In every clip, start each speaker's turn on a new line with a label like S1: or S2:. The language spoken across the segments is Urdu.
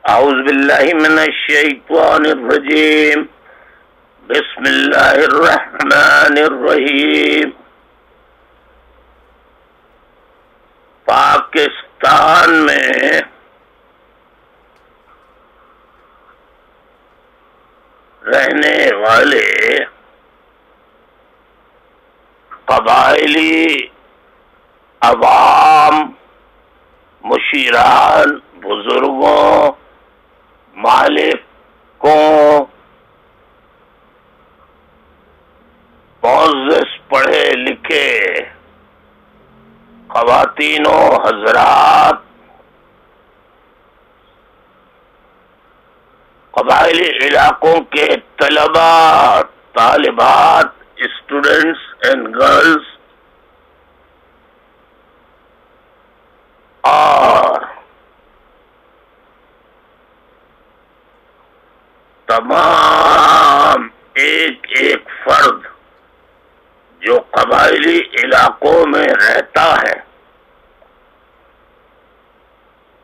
S1: اعوذ باللہ من الشیطان الرجیم بسم اللہ الرحمن الرحیم. پاکستان میں رہنے والے قبائلی عوام، مشیران، بزرگوں، مالکوں، معزز پڑھے لکھے خواتین و حضرات، قبائلی علاقوں کے طلباء، طالبات، اسٹوڈنٹس اینڈ گرلز اور تمام ایک ایک فرد جو قبائلی علاقوں میں رہتا ہے،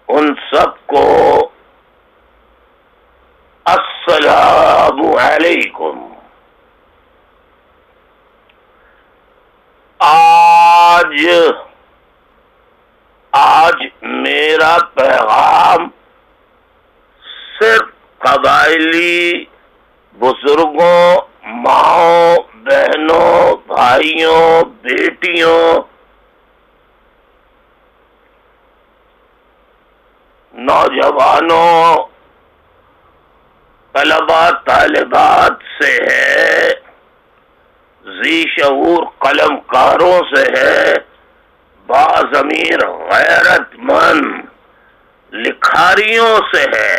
S1: ان سب کو السلام علیکم. آج میرا پیغام صرف قبائلی بزرگوں، ماؤں، بہنوں، بھائیوں، بیٹیوں، نوجوانوں، طلباء طالبات سے ہے، ذی شعور قلم کاروں سے ہے، باضمیر غیرت مند لکھاریوں سے ہے،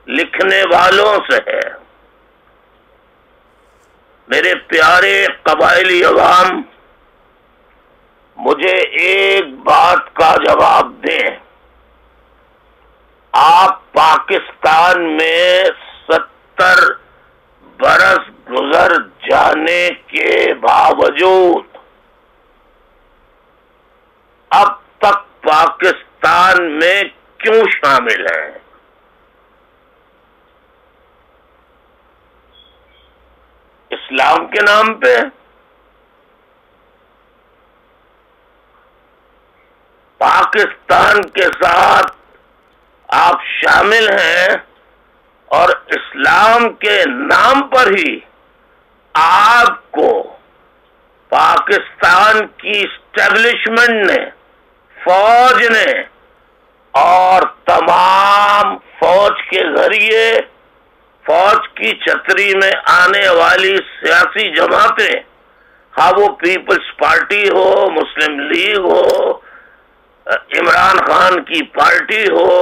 S1: لکھنے والوں سے ہے. میرے پیارے قبائلی عوام، مجھے ایک بات کا جواب دیں. آپ پاکستان میں 70 برس گزر جانے کے باوجود اب تک پاکستان میں کیوں شامل ہیں؟ اسلام کے نام پہ؟ پاکستان کے ساتھ آپ شامل ہیں اور اسلام کے نام پر ہی آپ کو پاکستان کی اسٹیبلشمنٹ نے، فوج نے اور تمام فوج کے ذریعے فوج کی چھتری میں آنے والی سیاسی جماعتیں، ہاں وہ پیپلز پارٹی ہو، مسلم لیگ ہو، عمران خان کی پارٹی ہو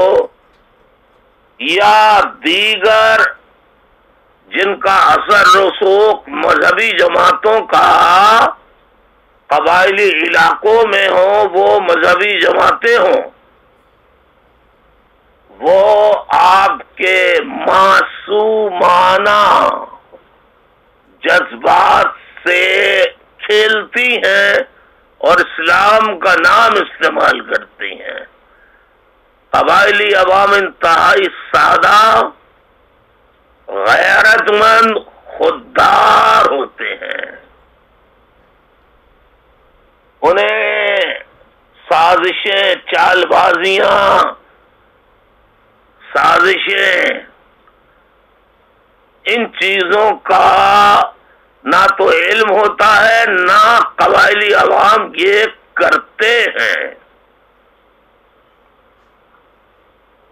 S1: یا دیگر جن کا اثر رسوخ مذہبی جماعتوں کا قبائلی علاقوں میں ہو، وہ مذہبی جماعتیں ہوں، وہ آپ کے معصومانہ جذبات سے کھیلتی ہیں اور اسلام کا نام استعمال کرتی ہیں. قبائلی عوام انتہائی سادہ، غیرت مند، خوددار ہوتے ہیں. انہیں سازشیں، چال بازیاں، سازشیں، ان چیزوں کا نہ تو علم ہوتا ہے، نہ قبائلی عوام یہ کرتے ہیں.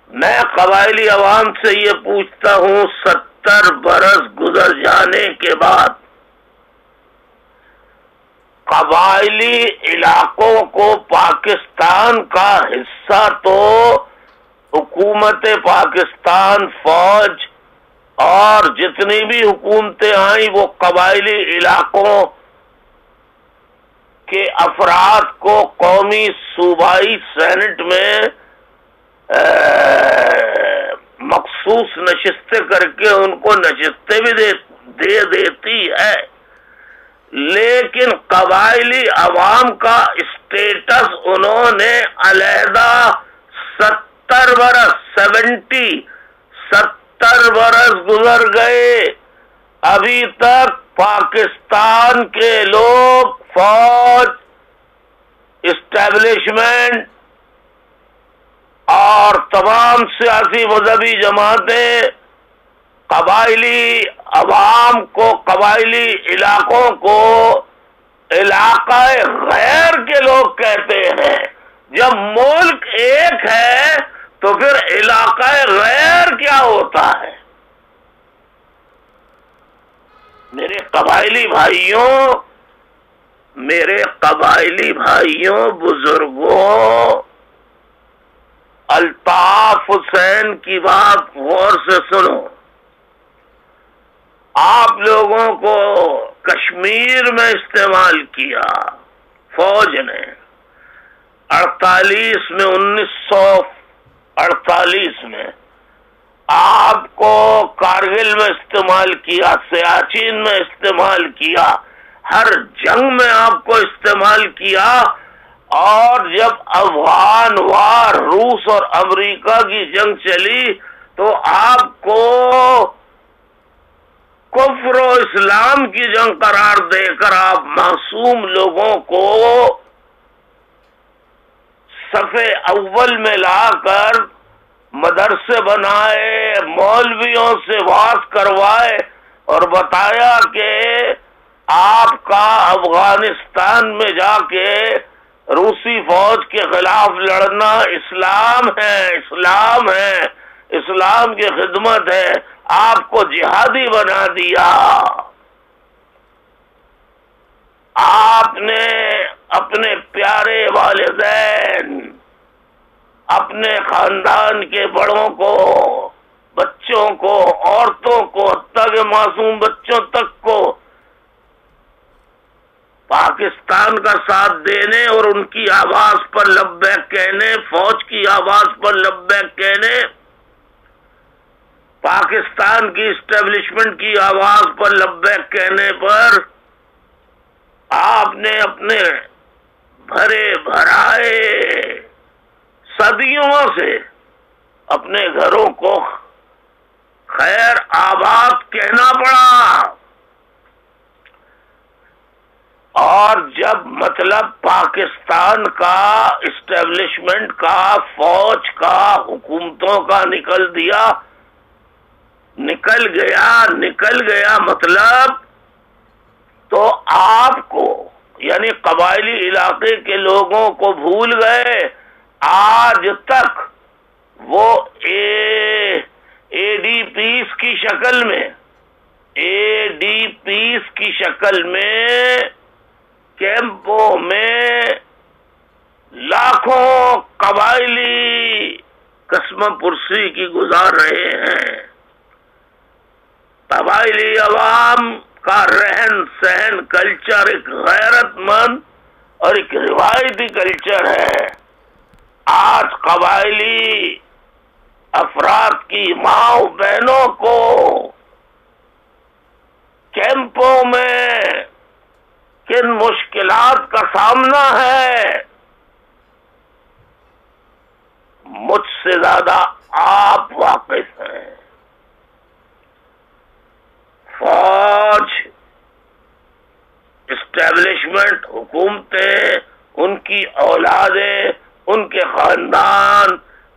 S1: میں قبائلی عوام سے یہ پوچھتا ہوں، 70 برس گزر جانے کے بعد قبائلی علاقوں کو پاکستان کا حصہ تو حکومت پاکستان، فوج اور جتنی بھی حکومتیں آئیں وہ قبائلی علاقوں کے افراد کو قومی صوبائی سینٹ میں مخصوص نشستیں کر کے ان کو نشستیں بھی دے دیتی ہے، لیکن قبائلی عوام کا اسٹیٹس انہوں نے علیحدہ 70 برس 70 برس گزر گئے، ابھی تک پاکستان کے لوگ، فوج، اسٹیبلشمنٹ اور تمام سیاسی مذہبی جماعتیں قبائلی عوام کو، قبائلی علاقوں کو علاقہ غیر کے لوگ کہتے ہیں۔ جب ملک ایک ہے تو پھر علاقہ غیر کیا ہوتا ہے؟ میرے قبائلی بھائیوں، بزرگوں، الطاف حسین کی بات غور سے سنو۔ آپ لوگوں کو کشمیر میں استعمال کیا فوج نے، 48 میں، 1948 میں آپ کو کارگل میں استعمال کیا، سیاچین میں استعمال کیا، ہر جنگ میں آپ کو استعمال کیا، اور جب افغان وار، روس اور امریکہ کی جنگ چلی تو آپ کو کفر و اسلام کی جنگ قرار دے کر آپ معصوم لوگوں کو صف اول میں لا کر مدرسے بنائے، مولویوں سے واعظ کروائے اور بتایا کہ آپ کا افغانستان میں جا کے روسی فوج کے خلاف لڑنا اسلام ہے، اسلام ہے، اسلام کی خدمت ہے، آپ کو جہادی بنا دیا۔ آپ نے اپنے پیارے والدین، اپنے خاندان کے بڑوں کو، بچوں کو، عورتوں کو، حتیٰ کہ معصوم بچوں تک کو پاکستان کا ساتھ دینے اور ان کی آواز پر لبیک کہنے، فوج کی آواز پر لبیک کہنے، پاکستان کی اسٹیبلشمنٹ کی آواز پر لبیک کہنے پر آپ نے اپنے بھرے بھرائے صدیوں سے اپنے گھروں کو خیر آباد کہنا پڑا، اور جب مطلب پاکستان کا، اسٹیبلشمنٹ کا، فوج کا، حکومتوں کا نکل گیا مطلب، تو آپ کو یعنی قبائلی علاقے کے لوگوں کو بھول گئے۔ آج تک وہ اے ڈی پیز کی شکل میں کیمپوں میں لاکھوں قبائلی قسم پرسی کی گزار رہے ہیں۔ قبائلی عوام کا رہن سہن کلچر ایک غیرت مند اور ایک روایتی کلچر ہے۔ آج قبائلی افراد کی ماں بہنوں کو کیمپوں میں کن مشکلات کا سامنا ہے، مجھ سے زیادہ آپ واقف ہیں۔ فوج، اسٹیبلشمنٹ، حکومتیں، ان کی اولادیں، ان کے خاندان،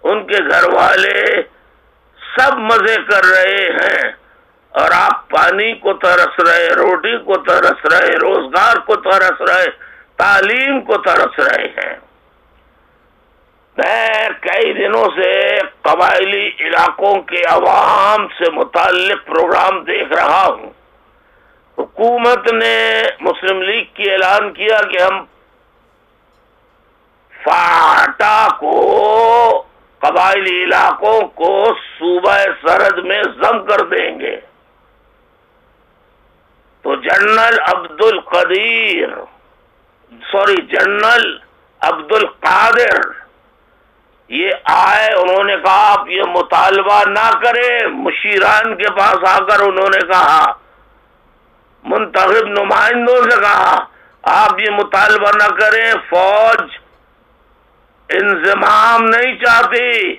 S1: ان کے گھر والے سب مزے کر رہے ہیں، اور آپ پانی کو ترس رہے، روٹی کو ترس رہے، روزگار کو ترس رہے، تعلیم کو ترس رہے ہیں۔ میں کئی دنوں سے قبائلی علاقوں کے عوام سے متعلق پروگرام دیکھ رہا ہوں۔ حکومت نے، مسلم لیگ کی اعلان کیا کہ ہم فاٹا کو، قبائلی علاقوں کو صوبہ سرحد میں ضم کر دیں گے۔ تو جنرل عبد القادر یہ آئے، انہوں نے کہا آپ یہ مطالبہ نہ کریں۔ مشیران کے پاس آ کر انہوں نے کہا، منتخب نمائندوں سے کہا آپ یہ مطالبہ نہ کریں، فوج انضمام نہیں چاہتی،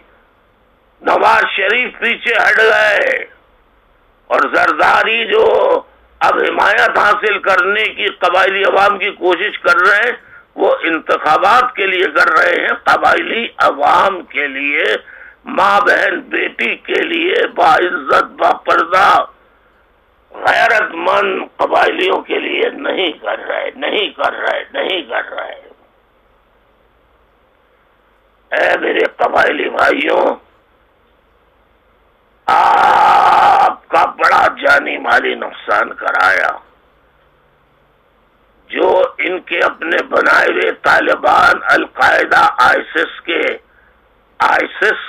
S1: نواز شریف پیچھے ہٹ گئے، اور زرداری جو اب حمایت حاصل کرنے کی قبائلی عوام کی کوشش کر رہے ہیں، وہ انتخابات کے لیے کر رہے ہیں، قبائلی عوام کے لیے، ماں بہن بیٹی کے لیے، باعزت باپردہ غیرت مند قبائلیوں کے لیے نہیں کر رہے، نہیں کر رہے، نہیں کر رہے۔ اے میرے قبائلی بھائیوں، آپ کا بڑا جانی مالی نقصان کرایا، جو ان کے اپنے بنائے ہوئے طالبان، القاعدہ، آئیسس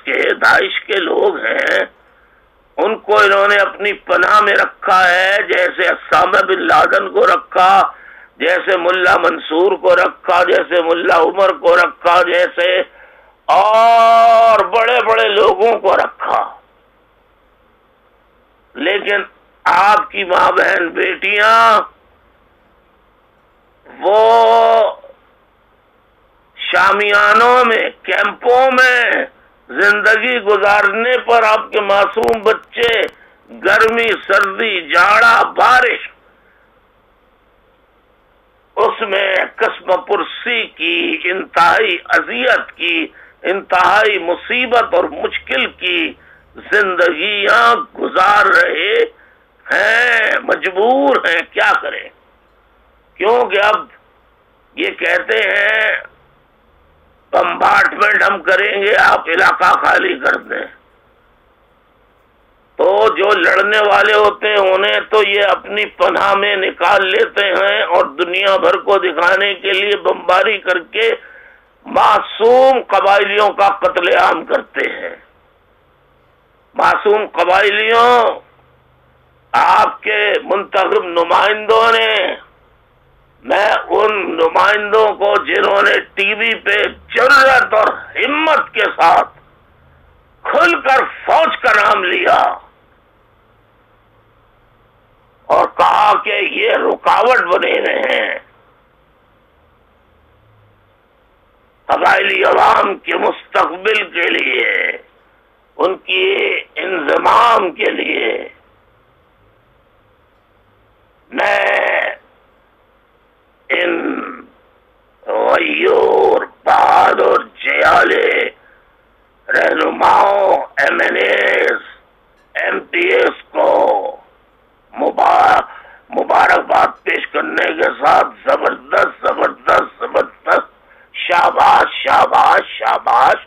S1: کے داعش کے لوگ ہیں، ان کو انہوں نے اپنی پناہ میں رکھا ہے، جیسے اسامہ بن لادن کو رکھا، جیسے ملا منصور کو رکھا، جیسے ملا عمر کو رکھا، جیسے اور بڑے بڑے لوگوں کو رکھا۔ لیکن آپ کی ماں بہن بیٹیاں وہ شامیانوں میں، کیمپوں میں زندگی گزارنے پر آپ کے معصوم بچے گرمی، سردی، جاڑا، بارش، اس میں قسم پرسی کی، انتہائی اذیت کی، انتہائی مصیبت اور مشکل کی زندگیاں گزار رہے ہیں، مجبور ہیں، کیا کریں؟ کیونکہ اب یہ کہتے ہیں کمپارٹمنٹ ہم کریں گے، آپ علاقہ خالی کر دیں، تو جو لڑنے والے ہوتے ہیں انہیں تو یہ اپنی پناہ میں نکال لیتے ہیں، اور دنیا بھر کو دکھانے کے لیے بمباری کر کے معصوم قبائلیوں کا قتل عام کرتے ہیں۔ معصوم قبائلیوں، آپ کے منتخب نمائندوں نے، میں ان نمائندوں کو جنہوں نے ٹی وی پہ جرأت اور ہمت کے ساتھ کھل کر فوج کا نام لیا اور کہا کہ یہ رکاوٹ بنے ہوئے ہیں قبائلی عوام کے مستقبل کے لیے، ان کی انضمام کے لیے، میں ان غیور، بہادر، جیالے رہنماؤں، M N As, M P As کو مبارکباد پیش کرنے کے ساتھ زبردست زبردست زبردست شاباش شاباش شاباش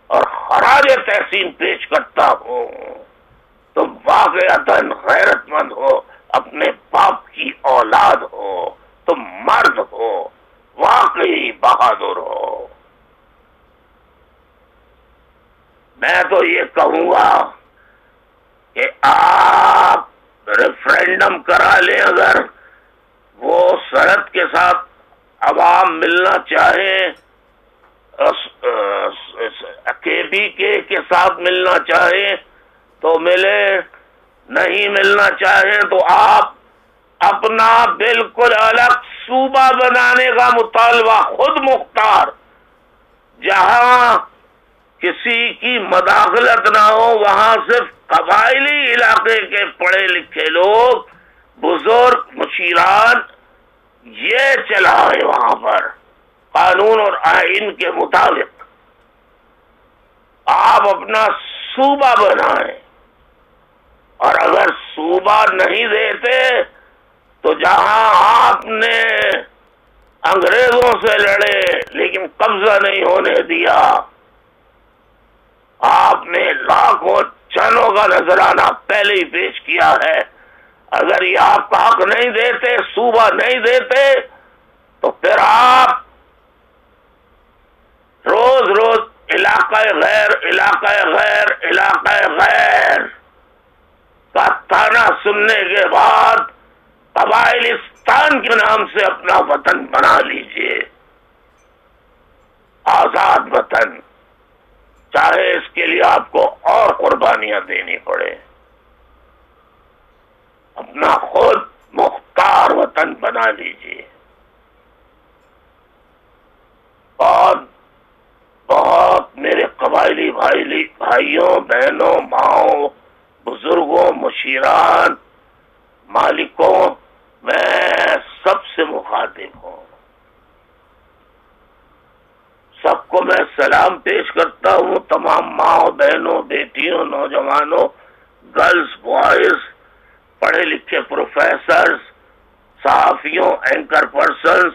S1: اور خراج تحسین پیش کرتا ہوں۔ تم واقعتاً غیرت مند ہو، اپنے باپ کی اولاد ہو، تم مرد ہو، واقعی بہادر ہو۔ میں تو یہ کہوں گا کہ آپ ریفرینڈم کرا لیں، اگر وہ شرط کے ساتھ عوام ملنا چاہیں، کے پی کے ساتھ ملنا چاہیں تو ملے، نہیں ملنا چاہیں تو آپ اپنا بالکل الگ صوبہ بنانے کا مطالبہ خود مختار، جہاں کسی کی مداخلت نہ ہو، وہاں صرف قبائلی علاقے کے پڑھے لکھے لوگ، بزرگ، مشیران یہ چلائے وہاں پر قانون اور آئین کے مطابق۔ آپ اپنا صوبہ بنائیں، اور اگر صوبہ نہیں دیتے تو جہاں آپ نے انگریزوں سے لڑے لیکن قبضہ نہیں ہونے دیا، آپ نے لاکھوں جنوں کا نذرانہ پہلے ہی پیش کیا ہے، اگر یہ آپ کا حق نہیں دیتے، صوبہ نہیں دیتے، تو پھر آپ روز روز علاقہ غیر علاقہ غیر علاقہ غیر کا تانا سننے کے بعد قبائلستان کے نام سے اپنا وطن بنا لیجئے، آزاد وطن، چاہے اس کے لیے آپ کو اور قربانیاں دینی پڑے، اپنا خود مختار وطن بنا لیجئے۔ بہت بہت میرے قبائل قبائلی بھائیوں، بہنوں، ماؤں، بزرگوں، مشیران، مالکوں، میں سب سے مخاطب ہوں. سب کو میں سلام پیش کرتا ہوں. تمام ماؤں، بہنوں، بیٹیوں، نوجوانوں، گرلز، بوائز، پڑھے لکھے پروفیسرز، صحافیوں، anchor persons,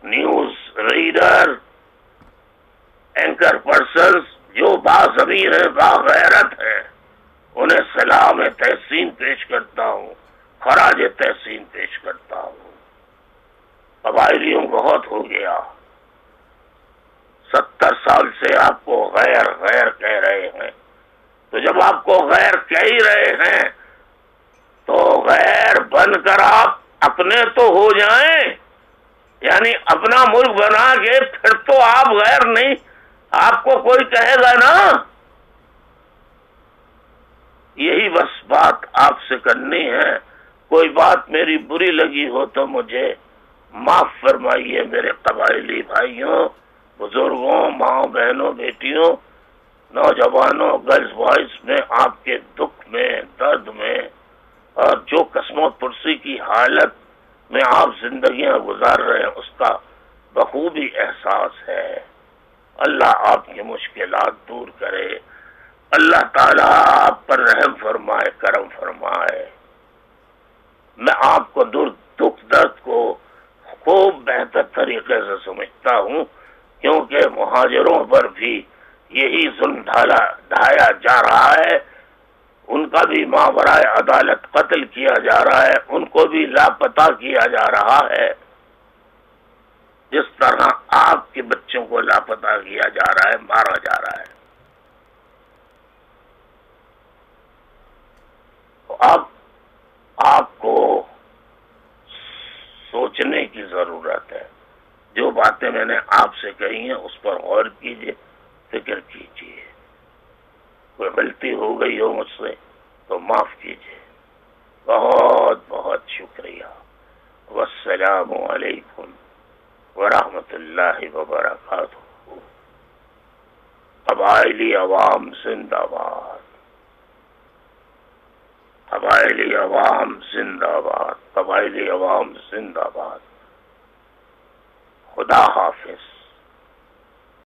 S1: news reader, anchor persons جو باضمیر ہیں، باغیرت ہیں، انہیں سلام تحسین پیش کرتا ہوں، خراج تحسین پیش کرتا ہوں. قبائلیوں بہت ہو گیا. 70 سال سے آپ کو غیر غیر کہہ رہے ہیں. تو جب آپ کو غیر کہہ ہی رہے ہیں تو غیر بن کر آپ اپنے تو ہو جائیں. یعنی اپنا ملک بنا کے پھر تو آپ غیر نہیں، آپ کو کوئی کہے گا نا. یہی بس بات آپ سے کرنی ہے. کوئی بات میری بری لگی ہو تو مجھے معاف فرمائیے. میرے قبائلی بھائیوں، بزرگوں، ماں بہنوں، بیٹیوں، نوجوانوں، گرلز بوائز، میں آپ کے دکھ میں، درد میں، اور جو قسمت پرسی کی حالت میں آپ زندگیاں گزار رہے ہیں اس کا بخوبی احساس ہے. اللہ آپ کی مشکلات دور کرے. اللہ تعالیٰ آپ پر رحم فرمائے، کرم فرمائے. میں آپ کو دکھ درد کو خوب بہتر طریقے سے سمجھتا ہوں، کیونکہ مہاجروں پر بھی یہی ظلم ڈھایا جا رہا ہے. ان کا بھی ماورائے عدالت قتل کیا جا رہا ہے، ان کو بھی لاپتہ کیا جا رہا ہے، جس طرح آپ کے بچوں کو لاپتہ کیا جا رہا ہے، مارا جا رہا ہے. تو اب آپ کو سوچنے کی ضرورت ہے. جو باتیں میں نے آپ سے کہی ہیں اس پر غور کیجیے، فکر کیجیے. کوئی غلطی ہو گئی ہو مجھ سے تو معاف کیجیے. بہت بہت شکریہ. والسلام علیکم ورحمۃ اللہ وبرکاتہ. قبائلی عوام زندہ باد. قبائلی عوام زندہ باد. قبائلی عوام زندہ باد. خدا حافظ.